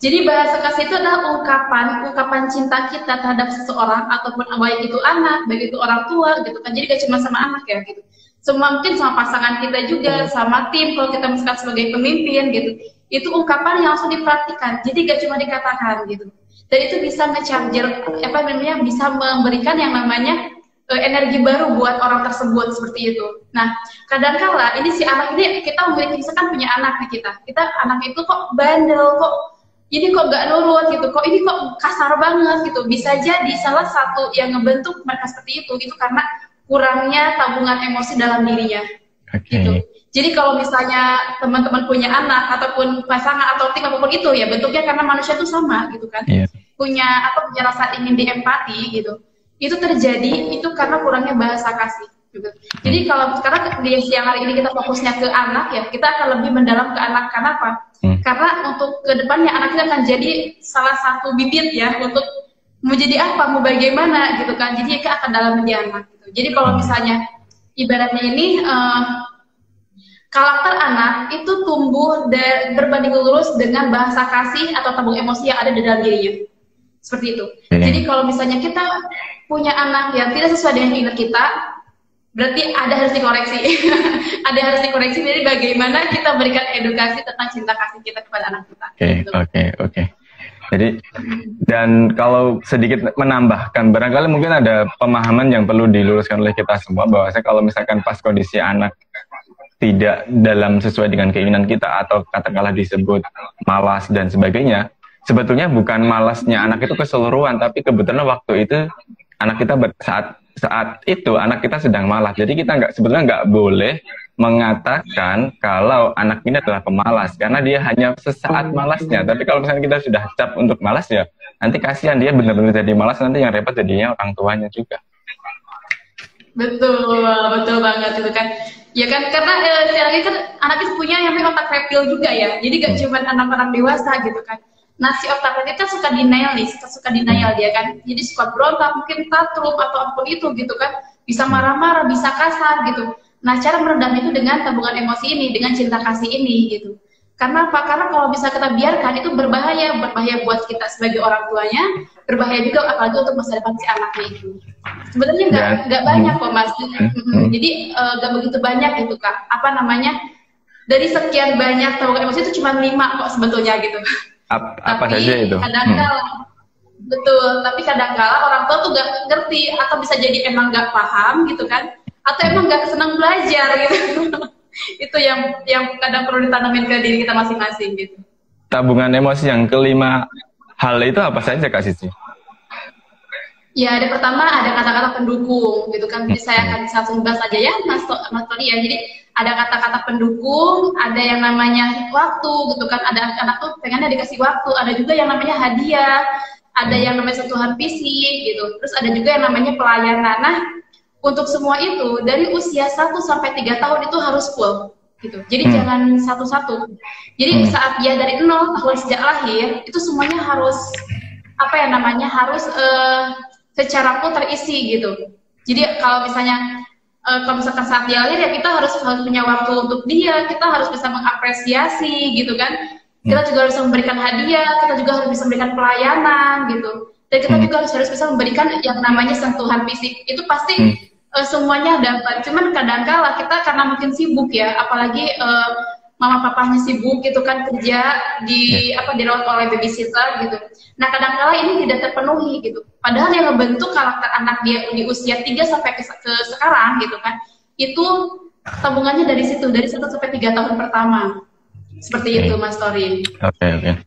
Jadi bahasa kasih itu adalah ungkapan cinta kita terhadap seseorang ataupun baik itu anak, baik itu orang tua gitu kan. Jadi gak cuma sama anak ya gitu. Semua mungkin sama pasangan kita juga, sama tim kalau kita misalkan sebagai pemimpin gitu. Itu ungkapan yang langsung dipraktikkan. Jadi gak cuma dikatakan gitu. Dan itu bisa nge-charger apa namanya, bisa memberikan yang namanya energi baru buat orang tersebut seperti itu. Nah, kadangkala ini si anak ini kita memiliki misalkan punya anak nih kita anak itu kok bandel kok ini kok gak nurut gitu, kok ini kok kasar banget gitu. Bisa jadi salah satu yang ngebentuk mereka seperti itu karena kurangnya tabungan emosi dalam dirinya. Gitu. Jadi kalau misalnya teman-teman punya anak ataupun pasangan atau tim apapun itu ya bentuknya karena manusia itu sama gitu kan. Punya rasa ingin diempati gitu. Itu terjadi itu karena kurangnya bahasa kasih. Gitu. Jadi kalau sekarang di siang hari ini kita fokusnya ke anak ya, kita akan lebih mendalam ke anak. Kenapa? Karena untuk kedepannya anak kita akan jadi salah satu bibit ya untuk mau jadi apa, mau bagaimana gitu kan. Jadi kita akan dalam menjadi anak. Gitu. Jadi kalau misalnya ibaratnya ini karakter anak itu tumbuh berbanding lurus dengan bahasa kasih atau tabung emosi yang ada di dalam dirinya. Seperti itu. Jadi kalau misalnya kita punya anak yang tidak sesuai dengan keinginan kita, berarti ada harus dikoreksi. Ada harus dikoreksi. Jadi bagaimana kita berikan edukasi tentang cinta kasih kita kepada anak kita. Oke. Jadi dan kalau sedikit menambahkan, barangkali mungkin ada pemahaman yang perlu diluruskan oleh kita semua bahwasanya kalau misalkan pas kondisi anak tidak dalam sesuai dengan keinginan kita atau katakanlah disebut malas dan sebagainya, sebetulnya bukan malasnya anak itu keseluruhan, tapi kebetulan waktu itu anak kita saat itu anak kita sedang malas. Jadi kita sebetulnya nggak boleh mengatakan kalau anak ini adalah pemalas karena dia hanya sesaat malasnya. Tapi kalau misalnya kita sudah cap untuk malas ya, nanti kasihan dia benar-benar jadi malas, nanti yang repot jadinya orang tuanya juga. Betul banget itu kan. Ya kan karena sekarang ini kan anak itu punya yang namanya otak reptil juga ya. Jadi gak cuma anak-anak dewasa gitu kan. Nah si otak reptil kan suka denial dia kan. Jadi suka berontak, mungkin tantrum atau apapun itu gitu kan. Bisa marah-marah, bisa kasar gitu. Nah cara meredam itu dengan tabungan emosi ini, dengan cinta kasih ini gitu. Karena apa? Karena kalau bisa kita biarkan itu berbahaya buat kita sebagai orang tuanya, berbahaya juga apalagi untuk masa depan si anaknya itu. Sebenarnya nggak banyak kok mas. Jadi nggak begitu banyak gitu kak. Apa namanya? Dari sekian banyak tabungan emosi itu cuma 5 kok sebetulnya gitu. Apa saja itu? Kadang-kala betul, tapi kadang-kala orang tua tuh nggak ngerti atau bisa jadi emang nggak paham gitu kan, atau emang nggak senang belajar gitu. Itu yang kadang perlu ditanamin ke diri kita masing-masing gitu. Tabungan emosi yang kelima hal itu apa saja Kak Sisi? Ya ada pertama ada kata-kata pendukung gitu kan. Jadi saya akan langsung bahas aja ya Mas Tony ya. Jadi ada kata-kata pendukung, ada yang namanya waktu gitu kan. Ada anak tuh pengennya dikasih waktu, ada juga yang namanya hadiah, ada yang namanya sentuhan fisik gitu. Terus ada juga yang namanya pelayanan. Nah, untuk semua itu dari usia 1 sampai 3 tahun itu harus full gitu. Jadi jangan satu-satu. Jadi saat dia dari 0 tahun sejak lahir itu semuanya harus harus secara full terisi gitu. Jadi kalau misalkan saat dia lahir ya kita harus punya waktu untuk dia, kita harus bisa mengapresiasi gitu kan. Kita juga harus memberikan hadiah, kita juga harus bisa memberikan pelayanan gitu. Dan kita juga harus bisa memberikan yang namanya sentuhan fisik. Itu pasti semuanya dapat, cuman kadang-kala kita karena mungkin sibuk ya, apalagi mama papanya sibuk gitu kan kerja dirawat oleh babysitter gitu. Nah kadang-kala ini tidak terpenuhi gitu. Padahal yang ngebentuk karakter anak dia di usia 3 sampai ke sekarang gitu kan, itu tabungannya dari situ, dari 1 sampai 3 tahun pertama. Seperti itu Mas Tori. Oke.